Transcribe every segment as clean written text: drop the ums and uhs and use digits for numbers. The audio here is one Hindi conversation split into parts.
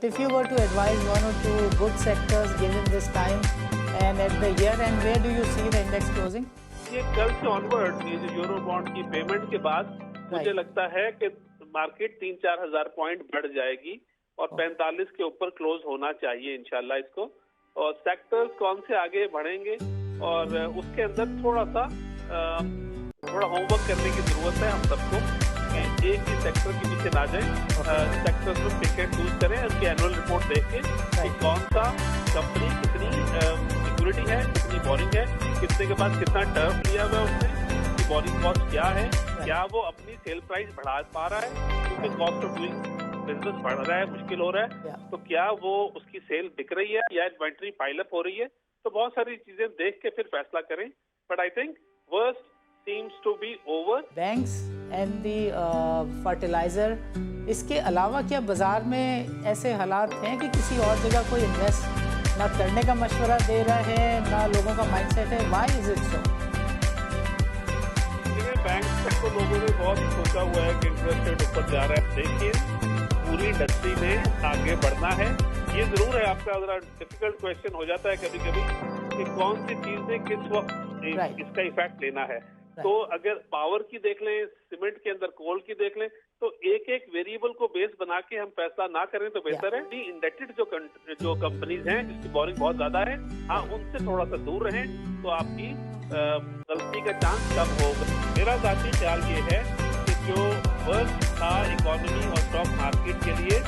if you were to advise one or two good sectors given this time and at the year end, where do you see the index closing? ये कल से ऑनवर्ड ये जो यूरो बॉन्ड की पेमेंट के बाद मुझे लगता है कि मार्केट 3-4 हजार पॉइंट बढ़ जाएगी और 45 के ऊपर क्लोज होना चाहिए इंशाल्लाह इसको। और सेक्टर्स कौन से आगे बढ़ेंगे और उसके अंदर थोड़ा होमवर्क करने की जरूरत है हम सबको। एक ही सेक्टर के पीछे ना जाए, सेक्टर्स में पिक एंड चूज करें, उनकी एनुअल रिपोर्ट देख के कि कौन सा कंपनी कितनी सिक्योरिटी है, कितनी बोरिंग है, कितने के बाद कितना टर्म लिया हुआ है उसने, बोरिंग कॉस्ट क्या है, क्या वो अपनी सेल प्राइस बढ़ा पा रहा है क्योंकि कॉस्ट ऑफ डूइंग बिजनेस बढ़ रहा है, मुश्किल हो रहा है, तो क्या वो उसकी सेल बिक रही है या इन्वेंट्री पाइलअप हो रही है। तो बहुत सारी चीजें देख के फिर फैसला करें। But I think worst seems to be over. Banks and the fertilizer, इसके अलावा क्या बाजार में ऐसे हालात हैं कि किसी और जगह कोई इन्वेस्ट ना करने का मशवरा दे रहा है, ना लोगों का माइंडसेट है? Why is it so? Bank तक तो लोगों ने बहुत सोचा हुआ है कि इंटरेस्ट रेट ऊपर जा रहा है, लेकिन पूरी इंडस्ट्री में आगे बढ़ना है। ये जरूर है, आपका जरा डिफिकल्ट क्वेश्चन हो जाता है कभी कभी कि कौन सी चीजें किस वक्त इसका इफेक्ट लेना है। तो अगर पावर की देख लें, सीमेंट के अंदर कोल की देख लें, तो एक एक वेरिएबल को बेस बना के हम फैसला ना करें तो बेहतर है। इंडेक्टेड जो कंपनीज हैं जिसकी बोरिंग बहुत ज्यादा है, हाँ उनसे थोड़ा सा दूर रहें तो आपकी गलती का चांस कम होगा। मेरा जाती ख्याल ये है कि जो वर्स्ट था इकोनॉमी और स्टॉक मार्केट के लिए,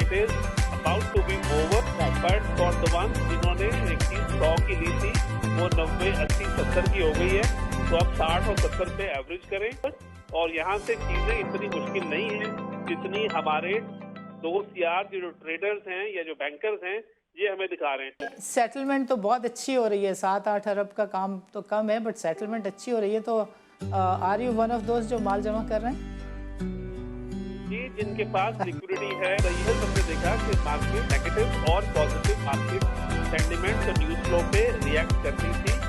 it is about to be over. But for the one जिन्होंने एक चीज 100 की ली थी वो 90, 80, 70 की हो गई है, तो आप 60 और 70 पे एवरेज करें। और यहाँ से चीजें इतनी मुश्किल नहीं है जितनी हमारे दोस्त यार जो ट्रेडर्स हैं या जो बैंकर्स हैं ये हमें दिखा रहे हैं। सेटलमेंट तो बहुत अच्छी हो रही है, 7-8 अरब का काम तो कम है, बट सेटलमेंट अच्छी हो रही है। तो आर यू वन ऑफ दोस्त जो माल जमा कर रहे हैं? जी, जिनके पास लिक्विडिटी है। ये हमने देखा कि मार्केट नेगेटिव और पॉजिटिव मार्केट सेंटिमेंट तो न्यूज फ्लो पे रिएक्ट करती थी।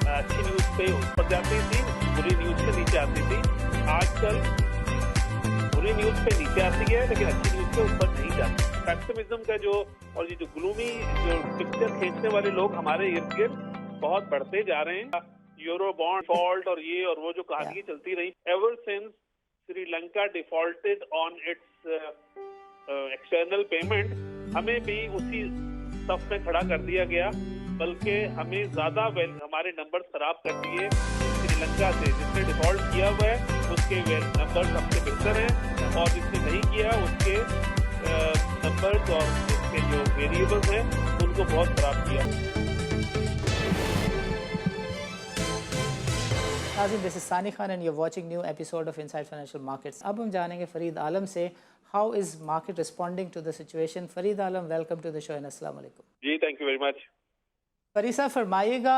अच्छी न्यूज पे ऊपर जाती थी, बुरी न्यूज पे नीचे आती थी। आजकल बुरी न्यूज पे नीचे आती है लेकिन अच्छी न्यूज पे ऊपर नहीं जाती। पेसिमिज्म का जो और ये जो ग्लूमी जो पिक्चर खींचने वाले लोग हमारे इर्द गिर्द बहुत बढ़ते जा रहे हैं। यूरो बॉन्ड फॉल्ट और ये और वो जो कहानी चलती रही ever since Sri Lanka defaulted on it's external payment, हमें भी उसी सफ में खड़ा कर दिया गया, बल्कि हमें ज्यादा हमारे नंबर खराब कर दिए श्रीलंका से। जिसने डिफॉल्ट किया हुआ है उसके नंबर सबसे बेहतर हैं और जिसने नहीं किया उसके नंबर्स और उसके जो वेरिएबल्स हैं उनको बहुत खराब किया। This is Sani Khan and you're watching new episode of Inside Financial Markets. अब हम जानेंगे फरीद आलम से, how is market responding to the situation? Farid Alam, welcome to the show and अस्सलाम वालेकुम। जी, thank you very much. Farid साहब फरमाइएगा,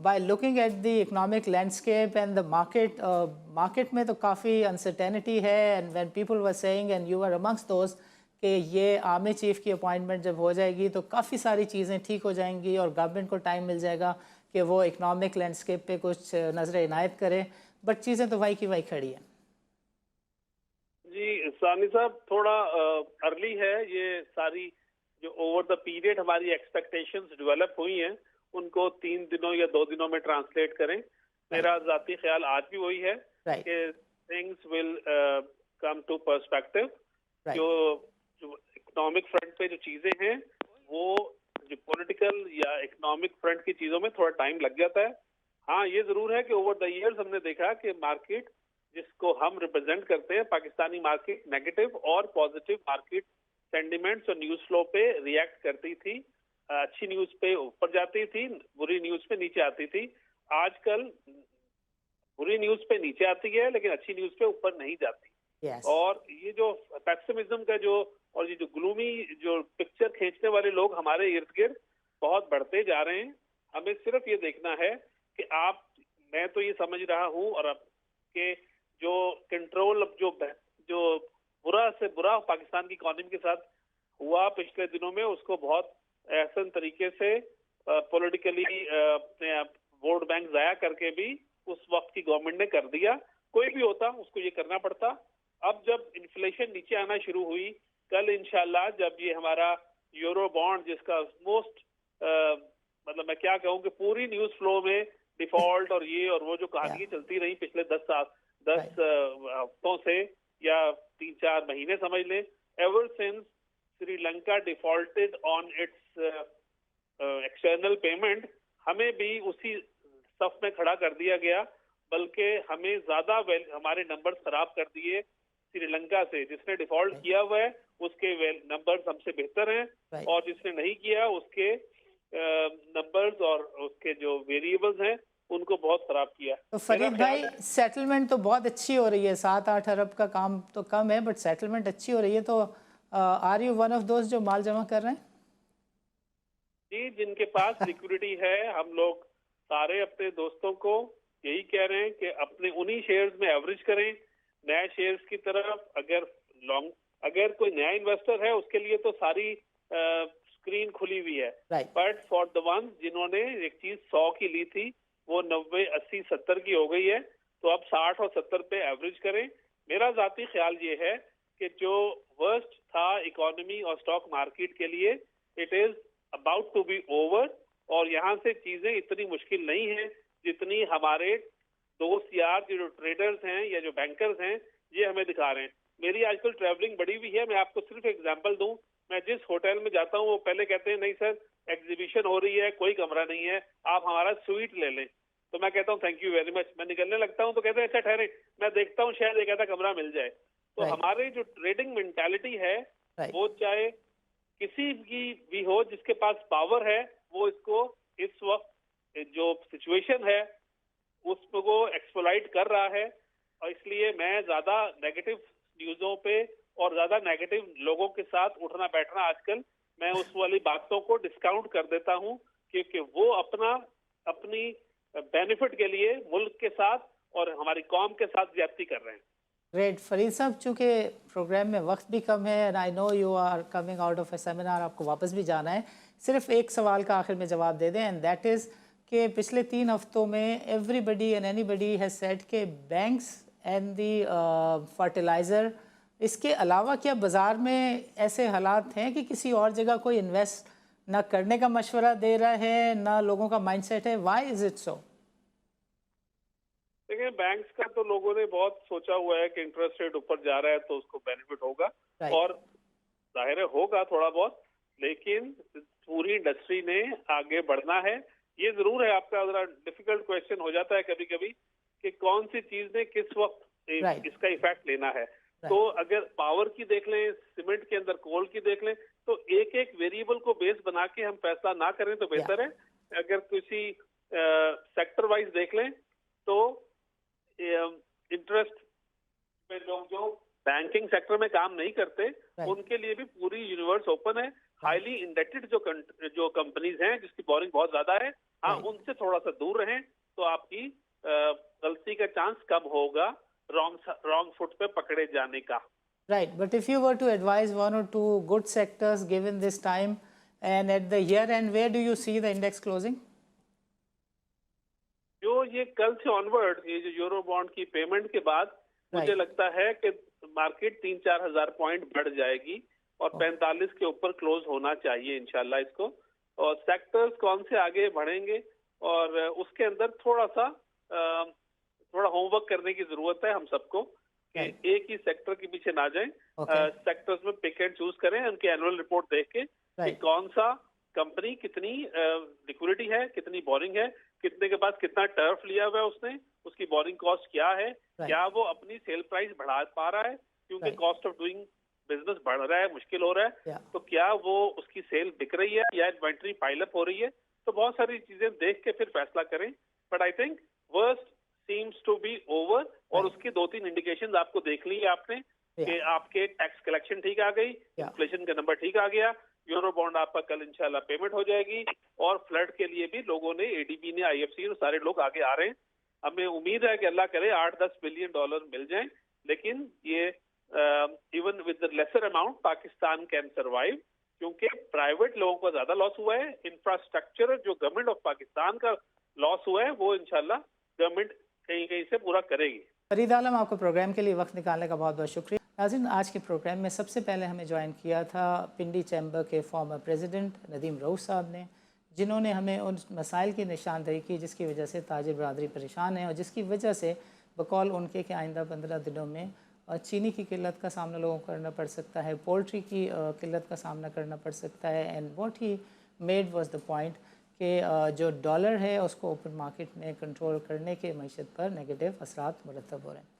by looking at the economic landscape and the market में तो काफ़ी uncertainty है, and when people were saying and you were amongst those कि ये आर्मी चीफ की अपॉइंटमेंट जब हो जाएगी तो काफ़ी सारी चीज़ें ठीक हो जाएंगी और गवर्नमेंट को टाइम मिल जाएगा कि वो इकोनॉमिक लैंडस्केप पे कुछ नजर इनायत करे, बट चीज़ें तो वही की वही खड़ी हैं। जी सानी साहब, थोड़ा अर्ली है। ये सारी जो ओवर द पीरियड हमारी एक्सपेक्टेशंस डेवलप हुई हैं उनको 3 दिनों या 2 दिनों में ट्रांसलेट करें। मेरा जाती ख्याल आज भी वही है कि things will come to perspective. जो इकोनॉमिक फ्रंट पे जो चीजें हैं वो जो पॉलिटिकल या इकोनॉमिक फ्रंट की चीजों में थोड़ा टाइम लग जाता है। हाँ, ये जरूर है कि ओवर द इयर्स हमने देखा कि मार्केट जिसको हम रिप्रेजेंट करते हैं पाकिस्तानी मार्केट नेगेटिव और पॉजिटिव मार्केट सेंटिमेंट्स और न्यूज फ्लो पे रिएक्ट करती थी। अच्छी न्यूज पे ऊपर जाती थी, बुरी न्यूज पे नीचे आती थी। आजकल बुरी न्यूज पे नीचे आती है लेकिन अच्छी न्यूज पे ऊपर नहीं जाती। और ये जो पेसिमिज्म का जो और ये जो ग्लूमी जो पिक्चर खींचने वाले लोग हमारे इर्द गिर्द बहुत बढ़ते जा रहे हैं। हमें सिर्फ ये देखना है कि मैं तो ये समझ रहा हूँ और अब के जो कंट्रोल जो बुरा से बुरा पाकिस्तान की इकोनॉमी के साथ हुआ पिछले दिनों में, उसको बहुत ऐसा तरीके से पॉलिटिकली अपने वोट बैंक जाया करके भी उस वक्त की गवर्नमेंट ने कर दिया। कोई भी होता उसको ये करना पड़ता। अब जब इन्फ्लेशन नीचे आना शुरू हुई, कल इंशाल्लाह जब ये हमारा यूरो बॉन्ड जिसका मोस्ट मतलब मैं क्या कहूँ कि पूरी न्यूज फ्लो में डिफॉल्ट और ये और वो जो कहानी चलती रही पिछले 10 हफ्तों से या 3-4 महीने समझ लें, ever since Sri Lanka defaulted on it's external payment, हमें भी उसी सफ में खड़ा कर दिया गया, बल्कि हमें ज्यादा हमारे नंबर खराब कर दिए श्रीलंका से। जिसने डिफॉल्ट किया हुआ है उसके नंबर्स हमसे बेहतर हैं और जिसने नहीं किया उसके नंबर्स और उसके जो वेरिएबल्स हैं उनको बहुत खराब किया। तो फरीद भाई सेटलमेंट तो बहुत अच्छी हो रही है, 7-8 अरब का काम तो कम है बट सेटलमेंट अच्छी हो रही है, तो आर यू वन ऑफ दोस्त जो माल जमा कर रहे हैं? जी, जिनके पास लिक्विडिटी है, हम लोग सारे अपने दोस्तों को यही कह रहे हैं कि अपने उन्हीं शेयर्स में एवरेज करें। नए शेयर्स की तरफ अगर कोई नया इन्वेस्टर है उसके लिए तो सारी स्क्रीन खुली हुई है, बट फॉर द वंस जिन्होंने एक चीज 100 की ली थी वो 90, 80, 70 की हो गई है, तो अब 60 और 70 पे एवरेज करें। मेरा जाती ख्याल ये है कि जो वर्स्ट था इकोनॉमी और स्टॉक मार्केट के लिए, it is about to be over, और यहाँ से चीजें इतनी मुश्किल नहीं है जितनी हमारे दोस्त यार जो ट्रेडर्स हैं या जो बैंकर्स हैं ये हमें दिखा रहे हैं। मेरी आजकल ट्रैवलिंग बढ़ी हुई है, मैं आपको सिर्फ एग्जांपल दूं, मैं जिस होटल में जाता हूँ वो पहले कहते हैं नहीं सर एग्जीबिशन हो रही है, कोई कमरा नहीं है, आप हमारा स्वीट ले लें। तो मैं कहता हूँ थैंक यू वेरी मच, मैं निकलने लगता हूँ तो कहते हैं अच्छा ठहरे, मैं देखता हूँ शायद एक आधा कमरा मिल जाए। तो हमारे जो ट्रेडिंग मेंटालिटी है वो चाहे किसी की भी हो, जिसके पास पावर है वो इसको इस वक्त जो सिचुएशन है उसको एक्सप्लॉइट कर रहा है। और इसलिए मैं ज्यादा नेगेटिव न्यूज़ों पे और ज्यादा नेगेटिव लोगों के साथ उठना बैठना आजकल मैं उस वाली बातों को डिस्काउंट कर देता हूं, क्योंकि वो अपनी बेनिफिट के लिए मुल्क के साथ और हमारी कौम के साथ ज्यादती कर रहे हैं। ग्रेट फरीद साहब, चूँकि प्रोग्राम में वक्त भी कम है and I know you are coming out of a seminar, आपको वापस भी जाना है, सिर्फ एक सवाल का आखिर में जवाब दे दें एंड दैट इज़ कि पिछले 3 हफ्तों में everybody and anybody has said कि बैंक्स एंड दी फर्टिलाइज़र, इसके अलावा क्या बाज़ार में ऐसे हालात हैं कि किसी और जगह कोई इन्वेस्ट ना करने का मशवरा दे रहा है, ना लोगों का माइंडसेट है? Why is it so? देखिए, बैंक्स का तो लोगों ने बहुत सोचा हुआ है कि इंटरेस्ट रेट ऊपर जा रहा है तो उसको बेनिफिट होगा, और जाहिर है होगा थोड़ा बहुत, लेकिन पूरी इंडस्ट्री ने आगे बढ़ना है। ये जरूर है, आपका जरा डिफिकल्ट क्वेश्चन हो जाता है कभी कभी कि कौन सी चीज ने किस वक्त इसका इफेक्ट लेना है। तो अगर पावर की देख लें, सीमेंट के अंदर कोल की देख लें, तो एक एक वेरिएबल को बेस बना के हम फैसला ना करें तो बेहतर है। अगर किसी सेक्टर वाइज देख लें तो इंटरेस्ट में लोग जो बैंकिंग सेक्टर में काम नहीं करते उनके लिए भी पूरी यूनिवर्स ओपन है। हाईली इंडेटेड जो कंपनीज हैं जिसकी बोरिंग बहुत ज्यादा है, हाँ उनसे थोड़ा सा दूर रहें तो आपकी गलती का चांस कम होगा रॉन्ग फुट पे पकड़े जाने का। Right, but if you were to advise 1 or 2 good sectors given this time and at the year end, where do you see the index closing? जो ये कल से ऑनवर्ड ये जो यूरो बॉन्ड की पेमेंट के बाद मुझे लगता है कि मार्केट 3-4 हजार पॉइंट बढ़ जाएगी और 45 के ऊपर क्लोज होना चाहिए इंशाल्लाह इसको। और सेक्टर्स कौन से आगे बढ़ेंगे और उसके अंदर थोड़ा होमवर्क करने की जरूरत है हम सबको कि एक ही सेक्टर के पीछे ना जाएं। सेक्टर्स में पिक एंड चूज करें, उनकी एनुअल रिपोर्ट देख के कि कौन सा कंपनी कितनी लिक्विडिटी है, कितनी बोरिंग है, कितने के पास कितना टर्फ लिया हुआ है उसने, उसकी बोरिंग कॉस्ट क्या है, क्या वो अपनी सेल प्राइस बढ़ा पा रहा है क्योंकि कॉस्ट ऑफ डूइंग बिजनेस बढ़ रहा है, मुश्किल हो रहा है, तो क्या वो उसकी सेल बिक रही है या इन्वेंट्री पाइलअप हो रही है। तो बहुत सारी चीजें देख के फिर फैसला करें। But I think worst seems to be over और उसकी 2-3 इंडिकेशंस आपको देख ली है आपने कि आपके टैक्स कलेक्शन ठीक आ गई, इन्फ्लेशन का नंबर ठीक आ गया, यूरो बॉन्ड आपका कल इंशाल्लाह पेमेंट हो जाएगी और फ्लड के लिए भी लोगों ने, एडीबी ने, आईएफसी और सारे लोग आगे आ रहे हैं। हमें उम्मीद है कि अल्लाह करे $8-10 बिलियन मिल जाएं, लेकिन ये even with the lesser amount Pakistan can survive, क्योंकि प्राइवेट लोगों को ज्यादा लॉस हुआ है। इंफ्रास्ट्रक्चर जो गवर्नमेंट ऑफ पाकिस्तान का लॉस हुआ है वो इंशाल्लाह गवर्नमेंट कहीं कहीं से पूरा करेगी। फरीद आलम, आपको प्रोग्राम के लिए वक्त निकालने का बहुत बहुत शुक्रिया। नाज़रीन, आज के प्रोग्राम में सबसे पहले हमें ज्वाइन किया था पिंडी चैम्बर के फॉर्मर प्रेसिडेंट नदीम रऊफ़ साहब ने, जिन्होंने हमें उन मसाइल की निशानदेही की जिसकी वजह से ताजिर बरदरी परेशान है और जिसकी वजह से बकौल उनके कि आइंदा 15 दिनों में चीनी की किल्लत का सामना लोगों को करना पड़ सकता है, पोल्ट्री की किल्लत का सामना करना पड़ सकता है। And what he made was the point कि जो डॉलर है उसको ओपन मार्केट में कंट्रोल करने के मईशत पर नेगेटिव असरात मुरतब हो रहे हैं।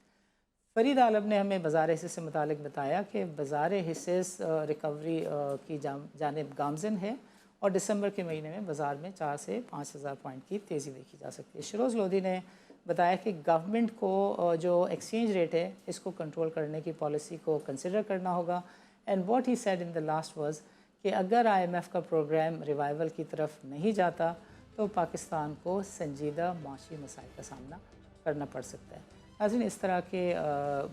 फरीद आलम ने हमें बाज़ार हिस्से से मुतालिक बताया कि बाज़ार हिस्से रिकवरी की जानिब गामजन है और दिसंबर के महीने में बाज़ार में 4 से 5,000 पॉइंट की तेज़ी देखी जा सकती है। शरोज़ लोधी ने बताया कि गवर्नमेंट को जो एक्सचेंज रेट है इसको कंट्रोल करने की पॉलिसी को कंसिडर करना होगा। And what he said in the last was कि अगर IMF का प्रोग्राम रिवाइवल की तरफ नहीं जाता तो पाकिस्तान को संजीदा माशी मसाइल का सामना करना पड़ सकता है। नाज़रीन, इस तरह के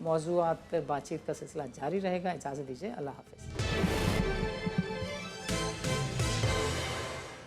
मौज़ूआत पर बातचीत का सिलसिला जारी रहेगा। इजाज़त दीजिए, अल्लाह हाफ़िज़।